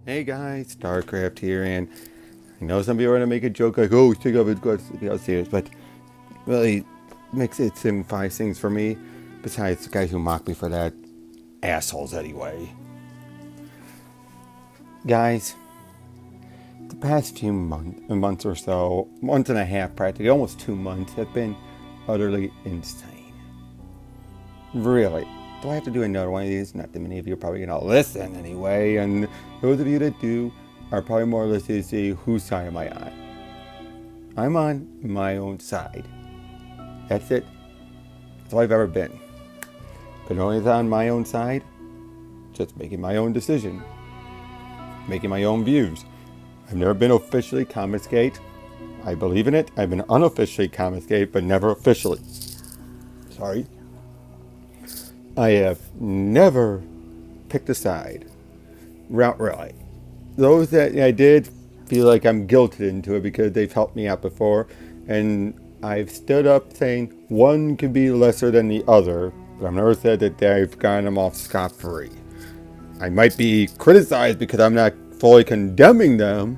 Hey guys, StarCraft here, and I know some people are going to make a joke like, oh, think of it, go serious, but really makes it signifies things for me, besides the guys who mock me for that, assholes anyway. Guys, the past few months or so, month and a half practically, almost 2 months, have been utterly insane. Really. Do I have to do another one of these? Not that many of you are probably going to listen anyway, and those of you that do are probably more listed to see whose side am I on. I'm on my own side. That's it. That's all I've ever been. But only on my own side, just making my own decision, making my own views. I've never been officially Comicsgate. I believe in it. I've been unofficially Comicsgate, but never officially. Sorry. I have never picked a side. Really. Those that I did feel like I'm guilted into it because they've helped me out before, and I've stood up saying one can be lesser than the other, but I've never said that I've gotten them off scot-free. I might be criticized because I'm not fully condemning them,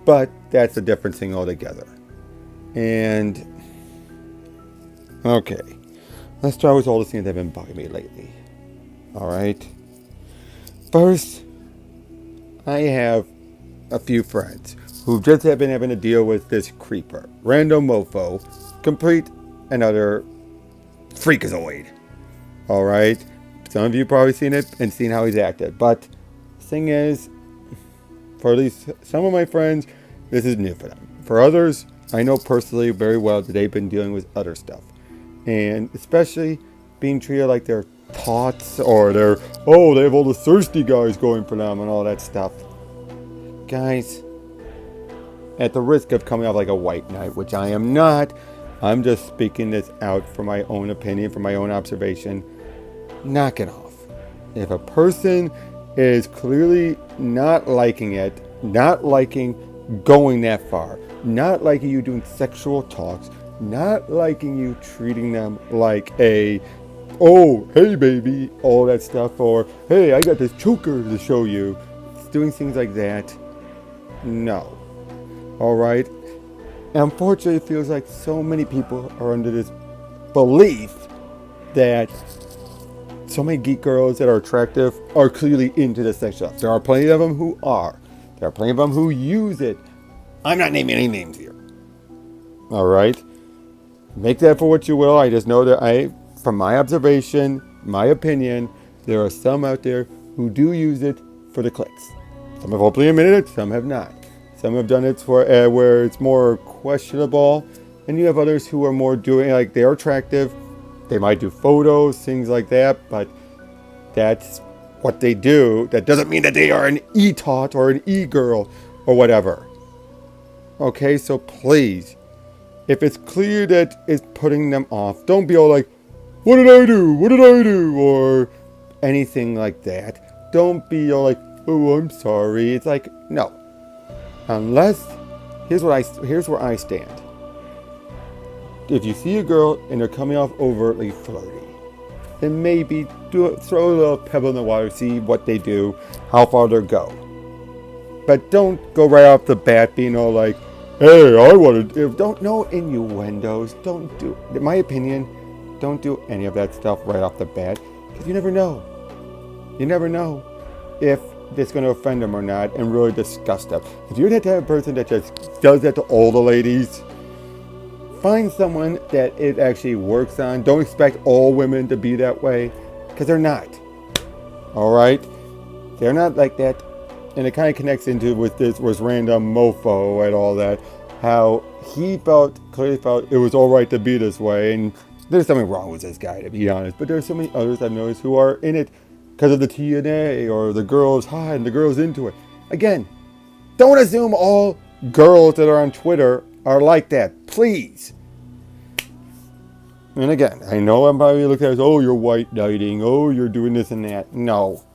but that's a different thing altogether. And okay, let's start with all the things that have been bugging me lately. Alright? First, I have a few friends who just have been having to deal with this creeper. Random mofo. Complete another freakazoid. Alright? Some of you probably seen it and seen how he's acted. But the thing is, for at least some of my friends, this is new for them. For others, I know personally very well that they've been dealing with other stuff. And especially being treated like they're tots or they have all the thirsty guys going for them and all that stuff. Guys, at the risk of coming off like a white knight, which I am not, I'm just speaking this out for my own opinion, for my own observation. Knock it off. If a person is clearly not liking it, not liking going that far, not liking you doing sexual talks, not liking you treating them like oh, hey baby, all that stuff, or hey, I got this choker to show you, doing things like that, no. Alright? Unfortunately, it feels like so many people are under this belief that so many geek girls that are attractive are clearly into the sex stuff. There are plenty of them who are. There are plenty of them who use it. I'm not naming any names here. Alright? Make that for what you will. I just know that from my observation, my opinion, there are some out there who do use it for the clicks. Some have openly admitted it, some have not. Some have done it for where it's more questionable, and you have others who are more doing, like, they're attractive, they might do photos, things like that, but that's what they do. That doesn't mean that they are an e-tot or an e-girl or whatever. Okay, so please, if it's clear that it's putting them off, don't be all like, what did I do? What did I do? Or anything like that. Don't be all like, oh, I'm sorry. It's like, no. Unless, here's where I stand. If you see a girl and they're coming off overtly flirty, then maybe throw a little pebble in the water, see what they do, how far they go. But don't go right off the bat being all like, hey, I want to. Don't know innuendos. Don't do. In my opinion, don't do any of that stuff right off the bat, because you never know. You never know if it's going to offend them or not, and really disgust them. If you're that type of person that just does that to all the ladies, find someone that it actually works on. Don't expect all women to be that way, because they're not. All right, they're not like that. And it kind of connects into with this was random mofo and all that. How he clearly felt it was all right to be this way. And there's something wrong with this guy, to be honest. But there's so many others I've noticed who are in it because of the TNA or the girl's hot and the girl's into it. Again, don't assume all girls that are on Twitter are like that. Please. And again, I know I'm probably looking at it as, oh, you're white knighting. Oh, you're doing this and that. No.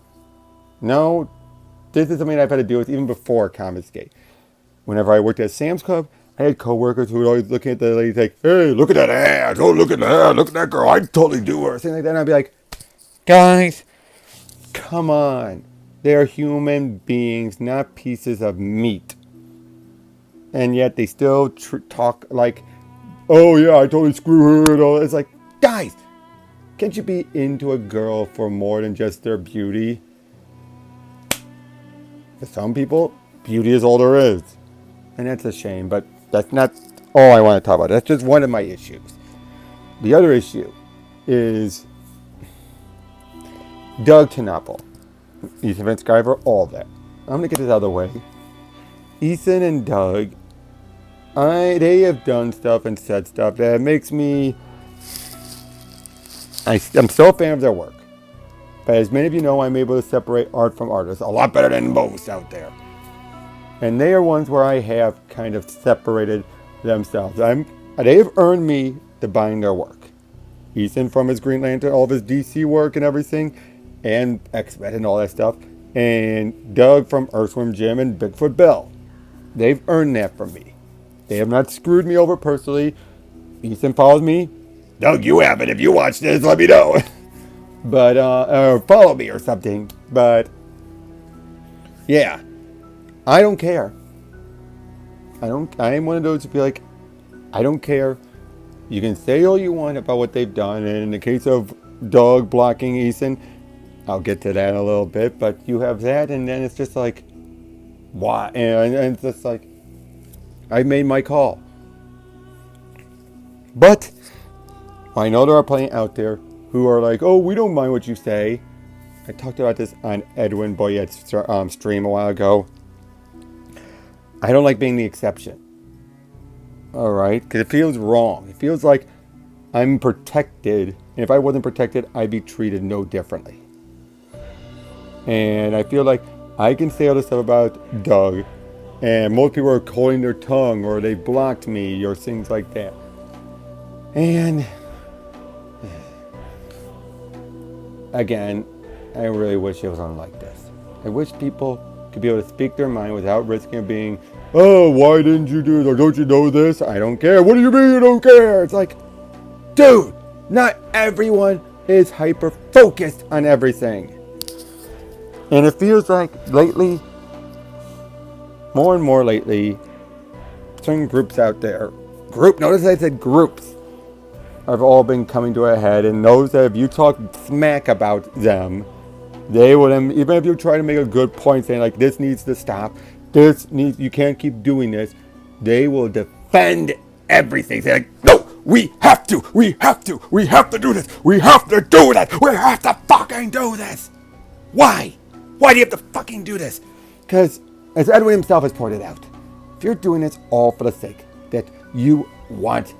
This is something I've had to deal with even before Comicsgate. Whenever I worked at Sam's Club, I had coworkers who were always looking at the ladies like, hey, look at that ass. Oh, look at that. Look at that girl. I'd totally do her. Things like that. And I'd be like, guys, come on. They are human beings, not pieces of meat. And yet they still talk like, oh yeah, I totally screw her and all. It's like, guys, can't you be into a girl for more than just their beauty? For some people, beauty is all there is. And that's a shame, but that's not all I want to talk about. That's just one of my issues. The other issue is Doug Knopple, Ethan Van Sciver, all that. I'm going to get this out of the way. Ethan and Doug, they have done stuff and said stuff that makes me... I'm still a fan of their work. But as many of you know, I'm able to separate art from artists a lot better than most out there. And they are ones where I have kind of separated themselves. They have earned me to buying their work. Ethan from his Green Lantern, all of his DC work and everything, and X-Men and all that stuff. And Doug from Earthworm Jim and Bigfoot Bill. They've earned that from me. They have not screwed me over personally. Ethan follows me. Doug, you haven't. If you watch this, let me know. But, or follow me or something. But, yeah. I don't care. I am one of those who be like, I don't care. You can say all you want about what they've done. And in the case of Doug blocking Ethan, I'll get to that in a little bit. But you have that, and then it's just like, why? And it's just like, I made my call. But I know there are plenty out there who are like, oh, we don't mind what you say. I talked about this on Edwin Boyette's stream a while ago. I don't like being the exception. All right? Because it feels wrong. It feels like I'm protected. And if I wasn't protected, I'd be treated no differently. And I feel like I can say all this stuff about Doug. And most people are holding their tongue, or they blocked me, or things like that. And again, I really wish it was like this. I wish people could be able to speak their mind without risking being, oh, why didn't you do this? Or don't you know this? I don't care. What do you mean you don't care? It's like, dude, not everyone is hyper-focused on everything. And it feels like lately, more and more lately, certain groups out there, notice I said groups, have all been coming to a head, and those that if you talk smack about them, they will, even if you try to make a good point saying like this needs to stop, you can't keep doing this, they will defend everything. Say like, no, we have to do this, we have to do that, we have to fucking do this. Why? Why do you have to fucking do this? Because, as Edwin himself has pointed out, if you're doing this all for the sake that you want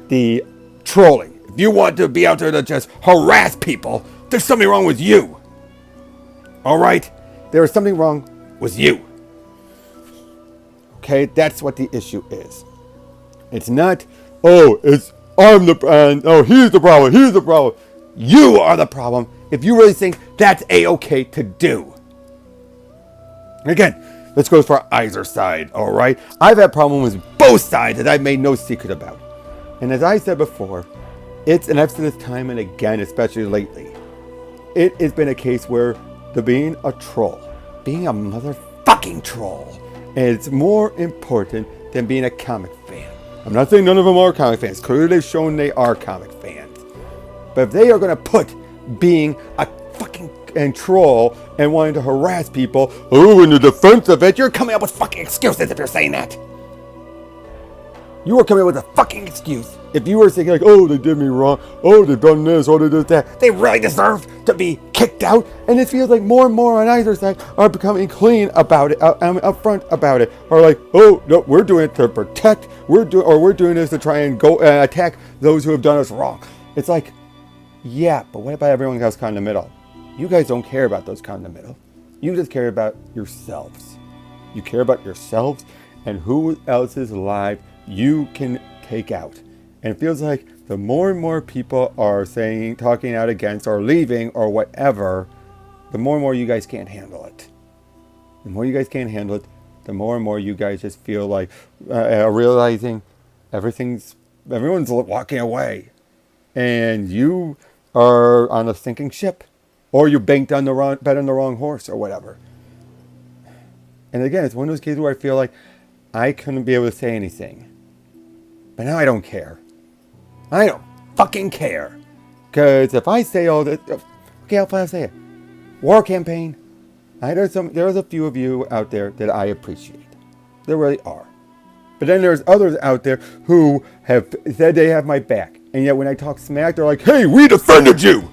the trolling, if you want to be out there to just harass people, there's something wrong with you. Alright? There is something wrong with you. Okay? That's what the issue is. It's not, oh, he's the problem. You are the problem if you really think that's A-okay to do. Again, this goes for either side, alright? I've had problems with both sides that I've made no secret about. And as I said before, and I've said this time and again, especially lately, it has been a case where being a troll, being a motherfucking troll, is more important than being a comic fan. I'm not saying none of them are comic fans. Clearly they've shown they are comic fans. But if they are going to put being a fucking troll and wanting to harass people, in the defense of it, you're coming up with fucking excuses if you're saying that. You are coming up with a fucking excuse. If you were saying like, oh, they did me wrong, oh, they've done this, oh, they did that, they really deserve to be kicked out. And it feels like more and more on either side are becoming clean about it, upfront about it, or like, oh, no, we're doing it to protect, we're doing this to try and go attack those who have done us wrong. It's like, yeah, but what about everyone else kind of in the middle? You guys don't care about those kind of middle. You just care about yourselves. You care about yourselves and who else's life you can take out. And it feels like the more and more people are talking out against or leaving or whatever, the more and more you guys can't handle it. The more you guys can't handle it, the more and more you guys just feel like realizing everyone's walking away. And you are on a sinking ship. or you banked on bet on the wrong horse or whatever. And again, it's one of those cases where I feel like I couldn't be able to say anything. But now I don't care. I don't fucking care. Because if I say all this, okay, I'll say it. War campaign. There's a few of you out there that I appreciate. There really are. But then there's others out there who have said they have my back. And yet when I talk smack, they're like, hey, we defended you.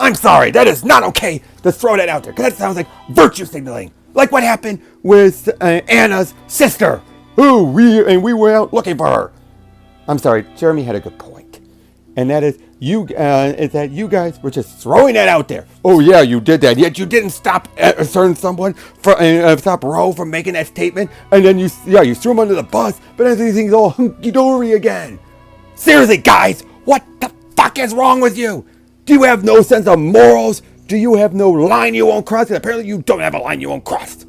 I'm sorry, that is not okay to throw that out there. Because that sounds like virtue signaling. Like what happened with Anna's sister. We went out looking for her. I'm sorry, Jeremy had a good point. And that is you guys were just throwing that out there. Oh yeah, you did that. Yet you didn't stop stop Roe from making that statement. And then you threw him under the bus. But then everything's all hunky-dory again. Seriously, guys, what the fuck is wrong with you? Do you have no sense of morals? Do you have no line you won't cross? And apparently you don't have a line you won't cross.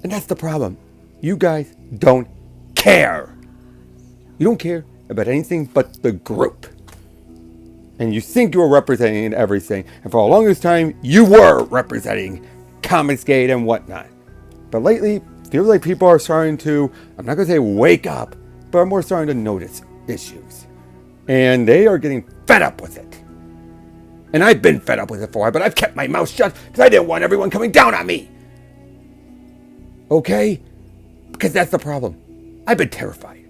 And that's the problem. You guys don't care. You don't care about anything but the group. And you think you're representing everything. And for the longest time, you were representing Comicsgate and whatnot. But lately, it feels like people are starting to, I'm not going to say wake up, but are more starting to notice issues. And they are getting fed up with it. And I've been fed up with it for a while, but I've kept my mouth shut because I didn't want everyone coming down on me. Okay? Because that's the problem. I've been terrified.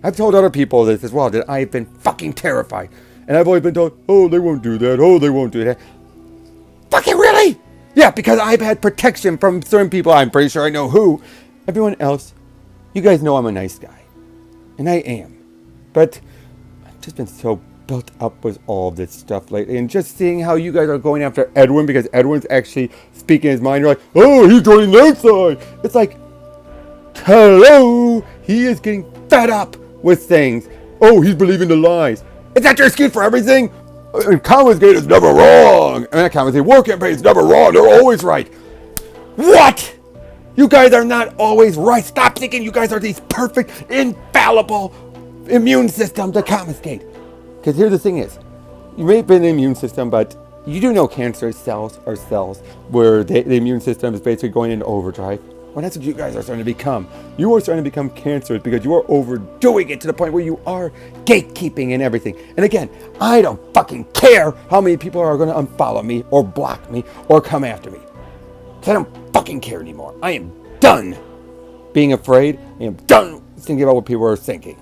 I've told other people this as well, that I've been fucking terrified. And I've always been told, oh, they won't do that. Oh, they won't do that. Fucking really? Yeah, because I've had protection from certain people. I'm pretty sure I know who. Everyone else, you guys know I'm a nice guy. And I am. But I've just been so built up with all of this stuff lately. And just seeing how you guys are going after Edwin because Edwin's actually speaking his mind. You're like, oh, he's joining their side. It's like, hello. He is getting fed up with things. Oh, he's believing the lies. Is that your excuse for everything? Comicsgate is never wrong. I mean, Comicsgate War Campaign is never wrong. They're always right. What? You guys are not always right. Stop thinking you guys are these perfect, infallible immune systems to Comicsgate. Because here's the thing is, you may have been an immune system, but you do know cancer cells are cells where the immune system is basically going into overdrive. Well, that's what you guys are starting to become. You are starting to become cancerous because you are overdoing it to the point where you are gatekeeping and everything. And again, I don't fucking care how many people are going to unfollow me or block me or come after me. Because I don't fucking care anymore. I am done being afraid. I am done thinking about what people are thinking.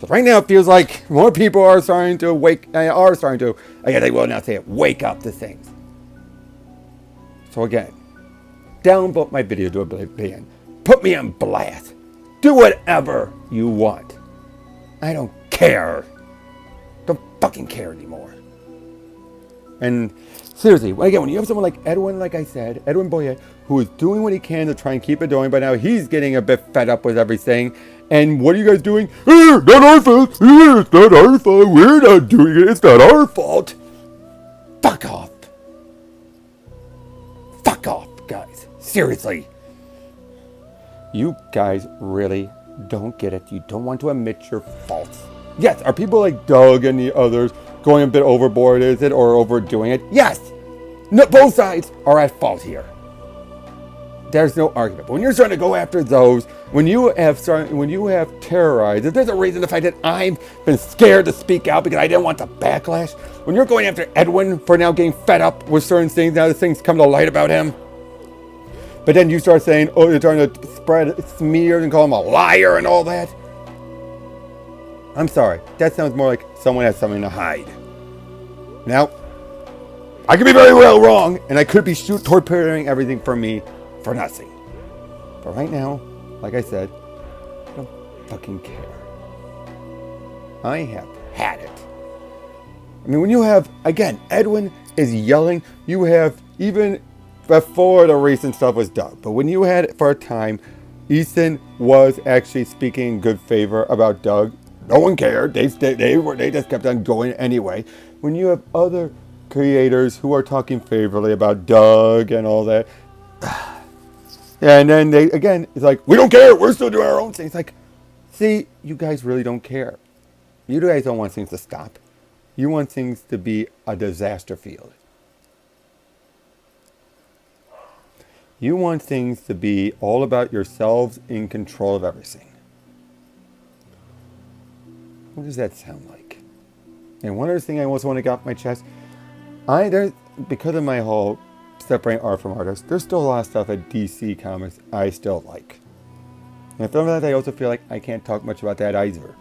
So right now it feels like more people are starting to wake up to things. So again, downvote my video to oblivion. Put me on blast. Do whatever you want. I don't care. Don't fucking care anymore. And seriously, again, when you have someone like Edwin, like I said, Edwin Boyette, who is doing what he can to try and keep it going, but now he's getting a bit fed up with everything. And what are you guys doing? Not our fault. It's not our fault. We're not doing it. It's not our fault. Fuck off. Fuck off, guys. Seriously. You guys really don't get it. You don't want to admit your faults. Yes, are people like Doug and the others going a bit overboard, is it, or overdoing it? Yes. No, both sides are at fault here. There's no argument. But when you're starting to go after those, when you have terrorized, if there's a reason the fact that I've been scared to speak out because I didn't want the backlash, when you're going after Edwin for now getting fed up with certain things, now the things come to light about him, but then you start saying, oh, you're trying to spread smears and call him a liar and all that. I'm sorry. That sounds more like someone has something to hide. Now, I could be very well wrong, and I could be torpedoing everything for me for nothing. But right now, like I said, I don't fucking care. I have had it. I mean, when you have, again, Edwin is yelling, you have, even before the recent stuff was done, but when you had it for a time, Ethan was actually speaking in good favor about Doug. No one cared. They just kept on going anyway. When you have other creators who are talking favorably about Doug and all that, and then it's like, we don't care. We're still doing our own thing. It's like, see, you guys really don't care. You guys don't want things to stop. You want things to be a disaster field. You want things to be all about yourselves in control of everything. What does that sound like? And one other thing I also want to get off my chest, because of my whole separating art from artists, there's still a lot of stuff at DC Comics I still like. And from that, I also feel like I can't talk much about that either.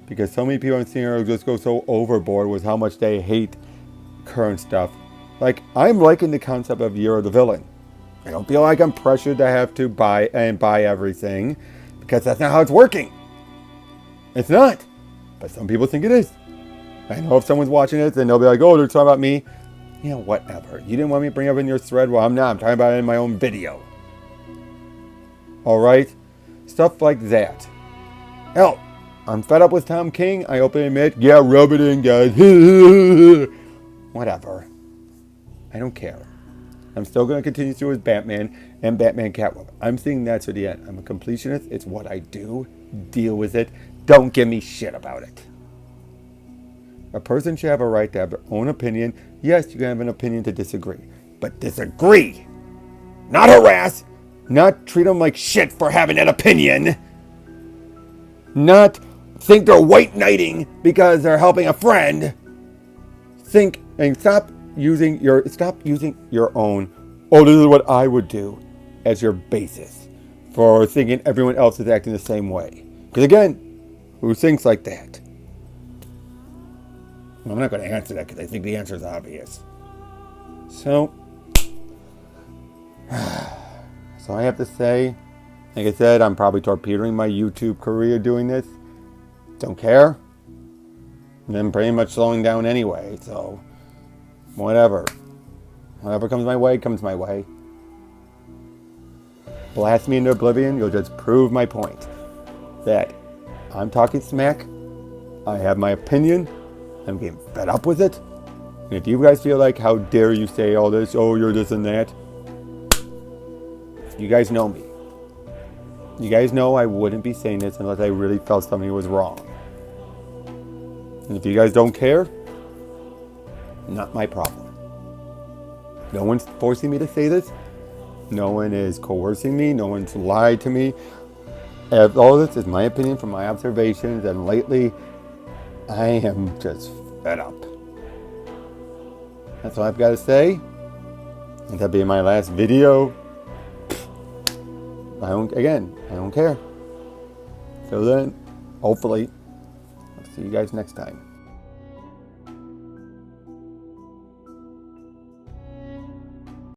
Because so many people I'm seeing are just go so overboard with how much they hate current stuff. Like, I'm liking the concept of Year of the Villain. I don't feel like I'm pressured to have to buy everything, because that's not how it's working. It's not. But some people think it is. I know if someone's watching it, then they'll be like, oh, they're talking about me. Yeah, whatever. You didn't want me to bring it up in your thread? Well, I'm not. I'm talking about it in my own video. Alright? Stuff like that. Hell, I'm fed up with Tom King. I openly admit, yeah, rub it in, guys. Whatever. I don't care. I'm still going to continue through with Batman and Batman Catwoman. I'm seeing that to the end. I'm a completionist. It's what I do. Deal with it. Don't give me shit about it. A person should have a right to have their own opinion. Yes, you can have an opinion to disagree. But disagree. Not harass. Not treat them like shit for having that opinion. Not think they're white knighting because they're helping a friend. Think and stop using your own, oh, this is what I would do, as your basis for thinking everyone else is acting the same way. Because again, who thinks like that? I'm not going to answer that because I think the answer is obvious. So I have to say, like I said, I'm probably torpedoing my YouTube career doing this. Don't care. And I'm pretty much slowing down anyway, so whatever. Whatever comes my way, comes my way. Blast me into oblivion, you'll just prove my point. That I'm talking smack, I have my opinion, I'm getting fed up with it. And if you guys feel like, how dare you say all this, oh, you're this and that. You guys know me. You guys know I wouldn't be saying this unless I really felt something was wrong. And if you guys don't care, not my problem. No one's forcing me to say this. No one is coercing me. No one's lied to me. All this is my opinion from my observations, and lately, I am just fed up. That's all I've got to say. And that'll be my last video. I don't care. So then, hopefully, I'll see you guys next time.